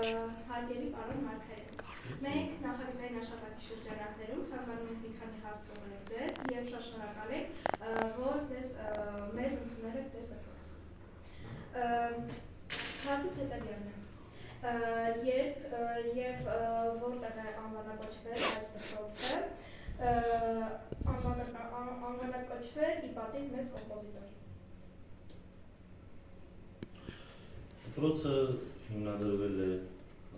Հարգելի պարոն Մարգարետ, մենք նախագծային աշխատանքի շրջանակներում ցանկանում ենք մի քանի հարց ուղղել ձեզ եւ շատ շնորհակալ ենք, որ մեզ ընդունել եք ձեր դպրոցում։ Հարցս հետևյալն է. Երբ որտեղ է անվանակոչվել այս դպրոցը, անվանակոչվել ի պատիվ մեծ կոմպոզիտորի։ Դպրոցը հիմնադրվել է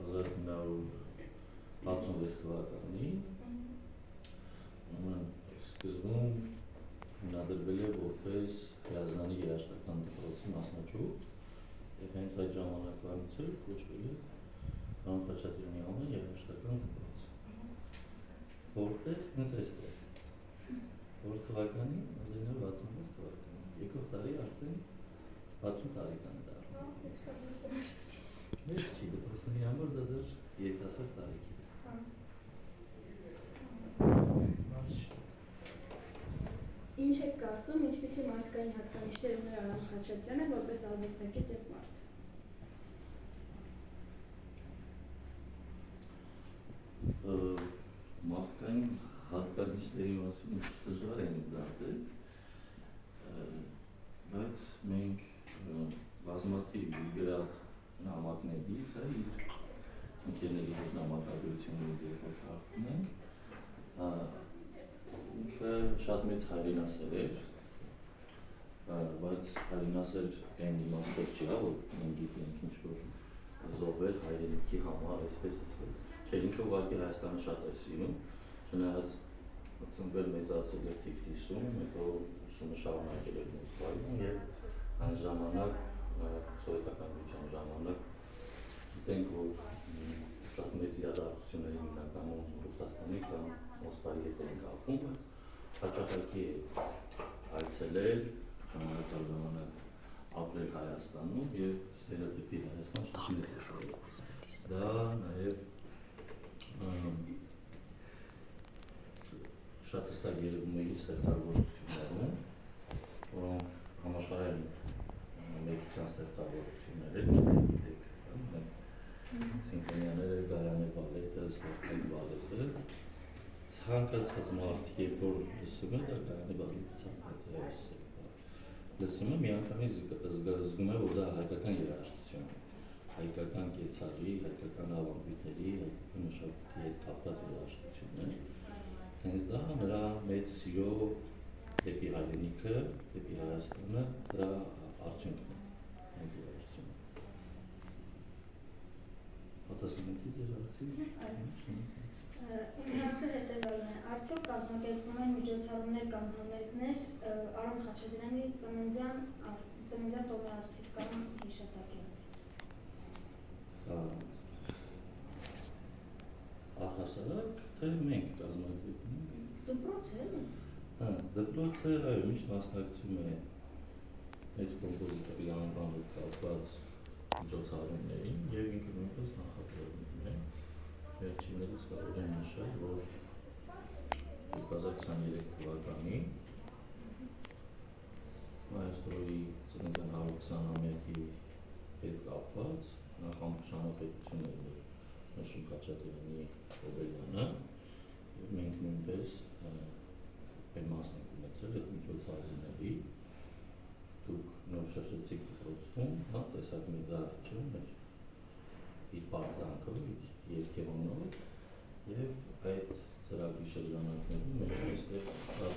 1966 թվականին, սկզբում հիմնադրվել է որպես Հրազդանի երաժշտական դպրոցի մասնաճյուղ և հենց այդ ժամանակվանից էլ կոչվել է Պարոն Խաչատրյանի անվան երաժշտական դպրոց, որտեղ հենց այստեղ, որ թվականի 1966 թվականին, եկող տարի արդեն 60 տարեկան է դարձել։ Մեծ չի դպրոցների համար դա դեռ երիտասարդ տարիքի է։ Ինչ եք կարծում, ինչպիսի մարդկային հատկանիշներ ուներ Արամ Խաչատրյանը որպես արվեստագետ և մարդ։ Մարդկային հատկանիշների մասին դժվար է ինձ դատել, բայց մենք բազմաթիվ գրած նամակներից իր ընկերների հետ նամակագրություններից երբ կարդում ենք, ինքը շատ մեծ հայրենասեր էր, բայց հայրենասեր այն իմաստով չի, որ մենք գիտենք ինչ-որ զոհվել հայրենիքի համար, այսպես, չէ, ինքը ուղղակի Հայաստանը շատ էր սիրում, չնայած ծնվել մեծացել էր Թիֆլիսում, հետո ուսումը շարունակել էր Մոսկվայում և այն ժամանակ, սովետական ժամանակ, գիտենք, որ շատ մեծ իրադարձություններ են իրականում Ռուսաստանի կամ Մոսկվայի հետ են կապվում, բայց հաճախակի է այցելել, ժամանակալ ժամանակ ապրել Հայաստանում և սերը դեպի Հայաստան շատ մեծ է սերը։ Դա նաև շատ հստակ երևում է իր ստեղծագործություններում, որոնք համաշխարհային մեծության ստեղծագործություններ են, սիմֆոնիաները, Գայանե բալետը, Սպարտակի բալետը, ցանկացած մարդ, երբ որ լսում է, դա Գայանե բալետի ցանկացած լսում է, միանգամից զգում է, որ դա հայկական երաժշտություն է, հայկական կեցարի, հայկական ավանդույթների, հայկական մշակույթի հետ կապված երաժշտություն է, հենց դա նրա մեծ սիրո դեպի հայրենիքը, դեպի Հայաստանը, դրա արդյունքն է, այդ երաժշտությունը։ Պատասխանեցի ձեր հարցին։ Իմ հարցը հետևյալն է. արդյոք կազմակերպվում են միջոցառումներ կամ համերգներ Արամ Խաչատրյանի ծննդյան տոնի առթիվ կամ հիշատակի առթիվ։ Առհասարակ, թե մենք կազմակերպում ենք։ Դպրոցը էլի։ Դպրոցը այո միշտ մասնակցում է մեծ կոմպոզիտորի անվան հետ կապված միջոցառումներին և ինքը նույնպես նախաձեռնում է։ Վերջիններից կարող եմ նշել, որ 2023 թվականին մայիստրոյի ծննդյան 120-ամյակի հետ կապված նախամշանապետություն էր նշում Խաչատրյանի Օբելյանը և մենք նույնպես մեր մասն ենք ունեցել այդ միջոցառումների, դուք նոր շրջեցիք դպրոցում, տեսակ մի դա չէ, իր պարծանքով, իր երգեհոնով և այդ ծրագրի շրջանակներում մենք այստեղ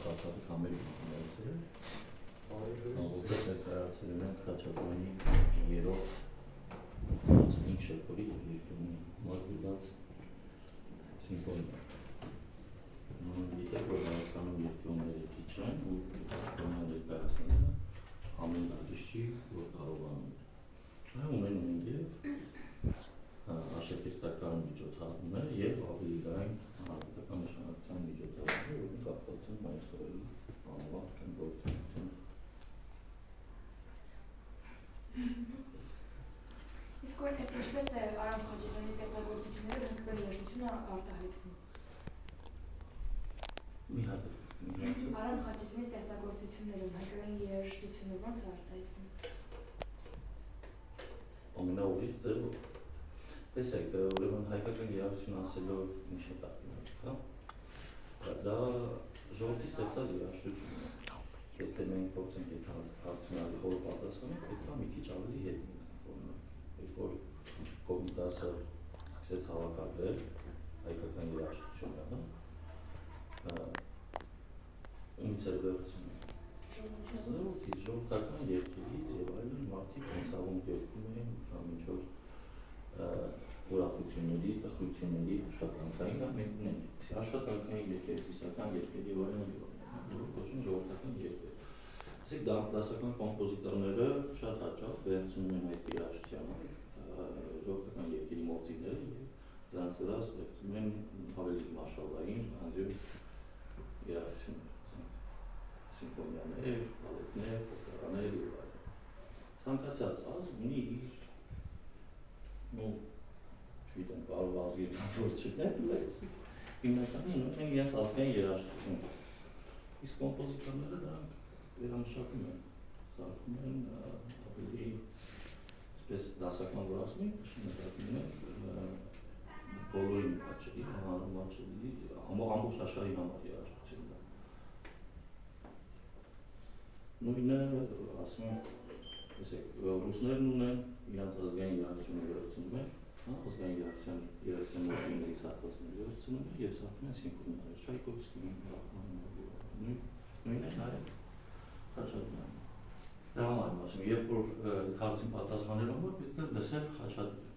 կապարիկ համերգ ունեցել, որպես ներկայացրել ենք Խաչատրյանի երրորդ 15 շեփորի և երգեհոնի մարգուլած սիմֆոնիա։ Գիտեք, որ Հայաստանում երգեհոնները քիչ են ու սիմֆոնիա ներկայացնելը ամեն դաշտ չի, որ կարողանում է։ Ունենում ենք և աշակերտական միջոցառումներ և ավելի լայն հանրապետական նշանակության միջոցառումներ, որոնք կապված են մայիստրոյի անվան գործունեությունը։ Իսկ որ ինչպես է Արամ Խաչատրյանի ստեղծագործությունները հայկական երաժշտությունը արտահայտվում։ Արամ Խաչատրյանի ստեղծագործությունները հայկական երաժշտությունը ո՞նց է արտահայտվում։ Ամենաուրիշ ձևով։ տեսեք, ուրեմն հայկական երաժշտություն ասելով ինչ է տակնում, հա? Դա ժողովրդի ստեղծած երաժշտություն է։ Եթե մենք փորձենք այդ հարցնալի խոր պատասխանել, պետք է մի քիչ ավելի հետ մնանք, երբ որ Կոմիտասը սկսեց հավաքագրել հայկական երաժշտությունը, հա? Ումից էր վերցնում։ Ժողովրդական երգերից եւ այլն մարդիկ հենցավում երգում էին կամ ինչ որ ուրախությունների, տխրությունների աշխատանքային կամ մենք ունենք աշխատանքային երգեր, ծիսական երգեր եւ այլն կոչվում ժողովրդական երգեր։ Ասեք դասական կոմպոզիտորները շատ հաճախ վերցնում են այդ երաժշտությանը ժողովրդական երգերի մոծիները եւ դրանց վրա ստեղծում են ավելի մասշտաբային անձյուր երաժշտություն։ Սիմֆոնիաներ, բալետներ, օպերաներ եւ այլն։ Ցանկացած ազգ ունի իր չգիտեմ, կարող ազգերի որ չկներ, բայց հիմնականում ունեն իրենց ազգային երաժշտություն։ Իսկ կոմպոզիտորները դրանք վերամշակում են, սարքում են ավելի այսպես դասական որ ասում են, նկատում են բոլորին հաճելի, հանրամատչելի, ամբողջ աշխարհի համար երաժշտություն դա։ Նույնը ասում են, տեսեք, ռուսներն ունեն իրենց ազգային երաժշտությունը վերցնում են, ազգային երաժշտության մոդելներից հատվածներ վերցնում են եւ սարքում են սիմֆոնիաներ, Չայկովսկին, նույնն է նաեւ Խաչատուրյան։ Դա համար եմ ասում, երբ որ հարցին պատասխանելու համար պետք է լսել Խաչատուրյան։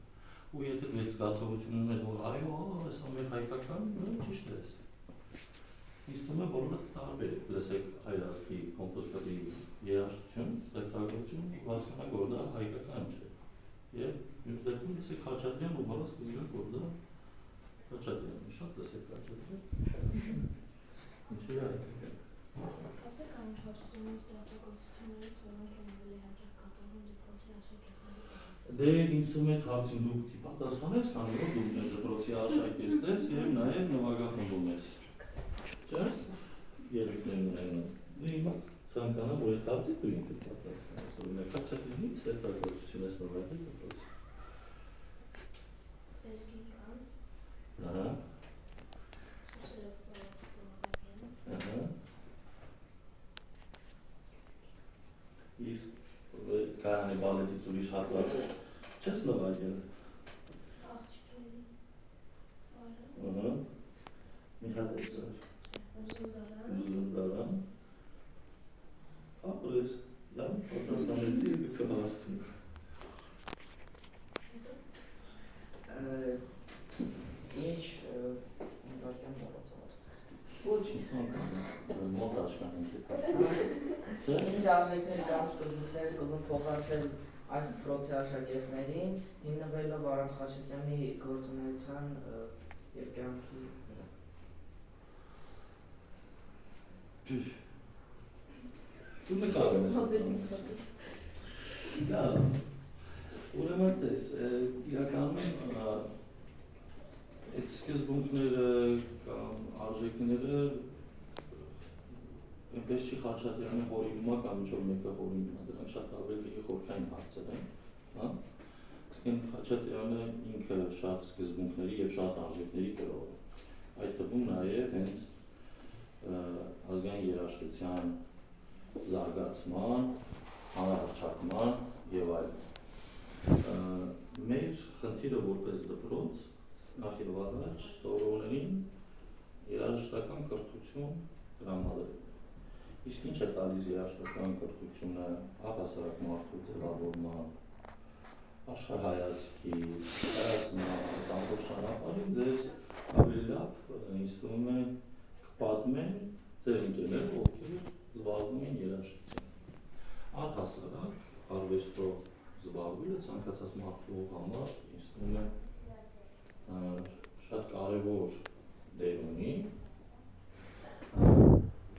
Ու եթե դու զգացողություն ունես, որ այո, սա մեր հայկական, ճիշտ է։ Իսկ թվում է բոլորը տարբեր եք, լսեք այլ ազգի կոմպոզիտորի երաժշտություն, ստեղծագործություն ու հասկանաք, որ դա հայկական չէ։ Եվ մյուս դեպքում լսեք Խաչատուրյան ու բոլորը սկսում որ դա Խաչատուրյան է, շատ լսեք Խաչատուրյան։ Ինչի՞ է հայկական։ Ասեք այն խաչությունից ստեղծագործություններից, որոնք են ավելի հաճախ կատարվում դպրոցի աշակերտների։ Դե ինձ թվում է հարցին դու պատասխանես, քանի որ դու դպրոցի աշակերտ ես եւ նաեւ նվագախմբում ես։ Չէ՞։ Երեքներն ունեն։ Դե հիմա ցանկանամ որ այդ հարցը դու ինքդ պատասխանես, օրինակ Խաչատուրյանից ստեղծագործություն ես նվագել դպրոցի։ Լեզգին կան։ Ահա։ Ահա։ Իսկ կայանի բալետից ուրիշ հատված չես նվագել։ Աղջիկների։ Ահա։ Մի հատ է ձեր։ Ուզունդարան։ Ապրես, լավ պատասխանեցի քո հարցին։ Ինչ ուղղակի մոռացա հարցը։ Ոչինչ, մոտ աշխատանք է։ Ինչ արժեքներ կամ սկզբունքներ կուզում փոխանցել այս դպրոցի աշակերտներին, հիմնվելով Արամ Խաչատյանի գործունեության եւ կյանքի վրա։ Դու նկարում ես։ Դա ուրեմն տես, իրականում այդ սկզբունքները կամ արժեքները այնպես չի Խաչատյանը հորինումա կամ ինչ-որ մեկը հորինումա, դրանք շատ ավելի խորքային հարցեր են, հա? Իսկ Խաչատյանը ինքը շատ սկզբունքների եւ շատ արժեքների կրող է։ Այդ թվում նաեւ հենց ազգային երաժշտության զարգացման, հանրահռչակման եւ այլն։ Մեր խնդիրը որպես դպրոց նախ եւ առաջ սովորողներին երաժշտական կրթություն տրամադրել։ Իսկ ինչ է տալիս երաժշտական կրթությունը առհասարակ մարդու ձևավորման, աշխարհայացքի, հայացման, ամբողջ ճանապարհին ձեզ ավելի լավ ինձ թվում է կպատմեն ձեր ընկերները, ովքեր զբաղվում են երաժշտությամբ։ Առհասարակ արվեստով զբաղվելը ցանկացած մարդու համար ինձ թվում է շատ կարևոր դեր ունի,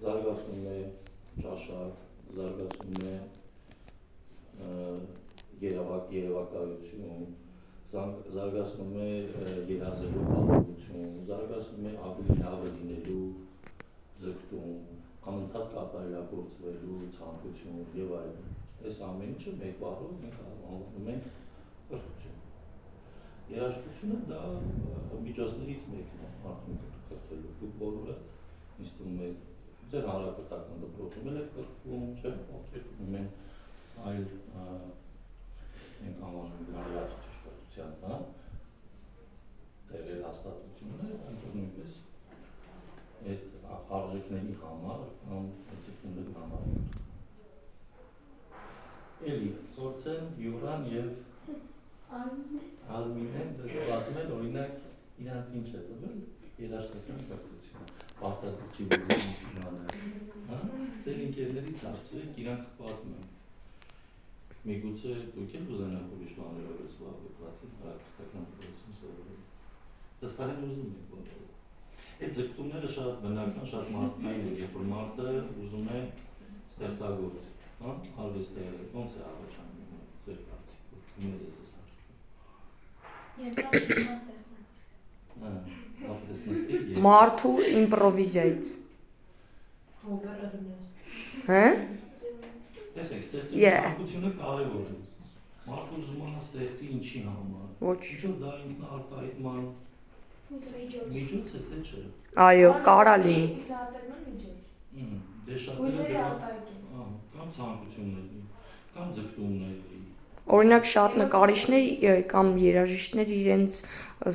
զարգացնում է ճաշակ, զարգացնում է երևակայություն, զարգացնում է երազելու կարողություն, զարգացնում է ավելի լավը լինելու ձգտում, անընդհատ կատարելագործվելու ցանկություն եւ այլն։ Այս ամեն ինչը մեկ բառով մենք անվանում ենք կրթություն։ երաժշտությունը դա միջոցներից մեկն է արդեն կրթելու։ Դուք բոլորը ինձ թվում է ձեր հանրապետական դպրոցում էլ եք կրթվում, չէ՞, ովքեր կրթվում են այլ մենք անվանում գրանցուցիչ կրթության, հա, տեղեր հաստատություններ, այնտեղ նույնպես այդ արժեքների համար կամ ծրագրերի համար։ Էլի, Սորցեն, Յուրան եւ Արմինեն ձեզ պատմում են օրինակ իրանց ինչ է տվել երաժշտական կրթությունը, պարտադիր չի բուժումը, հա, ձեր ընկերներից հարցրեք, իրանք պատմում են։ Միգուցե դուք եք ուզենաք ուրիշ բաներով զբաղվել, բացի հայկական դպրոցում սովորել։ Ըստ ուզում եք բոլորը։ Այդ ձգտումները շատ բնական, շատ մարդկային են, երբ որ մարդը ուզում է ստեղծագործել, հա, արվեստները, ոնց է առաջանում ձեր կարծիքով, ում է ես հարցնում։ Մարդու իմպրովիզայից։ Հա? Տեսեք, ստեղծագործությունը կարևոր է։ Մարդը ուզում է ստեղծի ինչի համար։ Ոչ։ Ինչու դա ինքնարտահայտման միջոց է, թե չէ։ Այո, կարա լինի։ Դե շատ կամ ցանկություններ, կամ ձգտումներ։ Օրինակ շատ նկարիչներ կամ երաժիշտներ իրենց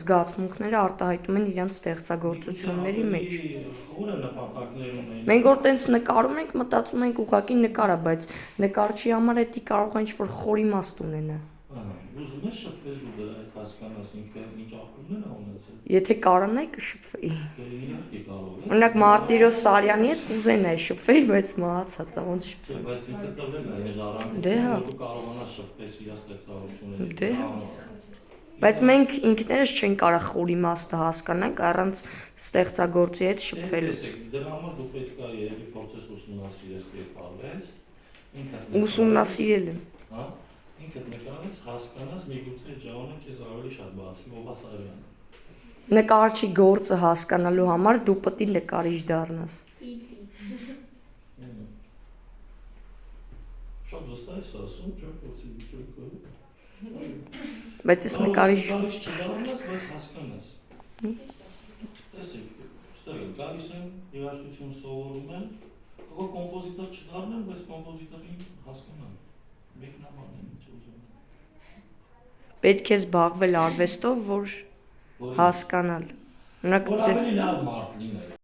զգացմունքները արտահայտում են իրենց ստեղծագործությունների մեջ։ Որը նպատակներ ունեն։ Մենք որ տենց նկարում ենք, մտածում ենք ուղղակի նկար է, բայց նկարչի համար դա կարող է ինչ-որ խոր իմաստ ունենա։ Ուզում ես շփվել ու դրա հետ հասկանաս ինքը ինչ ապրումներ ա ունեցել։ Եթե կարողանայի կշփվեի։ Իհարկե կարող է։ Օրինակ Մարտիրոս Սարյանի հետ կուզենայի շփվել, բայց մահացած է, ոնց շփվել։ Բայց ինքը տվել է այս առանց։ Դե հա։ Ու կարողանաս շփվել իր ստեղծագործությունների։ Դե հա։ Բայց մենք ինքներս չենք կարող խոր իմաստը հասկանանք առանց ստեղծագործի հետ շփվելուց։ Դրա համար դու պետք է երևի process ուսումնասիրես կերպարվես։ Ուսումնասիրել եմ։ Հա։ Ինքդ նկարես, հասկանաս, միգուցե ջանը քեզ ավելի շատ բացի Ովասարյանը։ Նկարչի գործը հասկանալու համար դու պետք է նկարիչ դառնաս։ Շատ վստահ ես ասում, չէ՞, փոցի դիքը։ Բայց ես նկարիչ չդառնաս, բայց հասկանաս։ Տեսեք, ստեղ գալիս են երաժշտություն սովորում են, քո կոմպոզիտոր չդառնան, բայց կոմպոզիտորին հասկանան։ Մեկնաբան են ինչ ուզում։ պետք է զբաղվել արվեստով, որ հասկանալ։ Որ ավելի լավ մարդ լինել։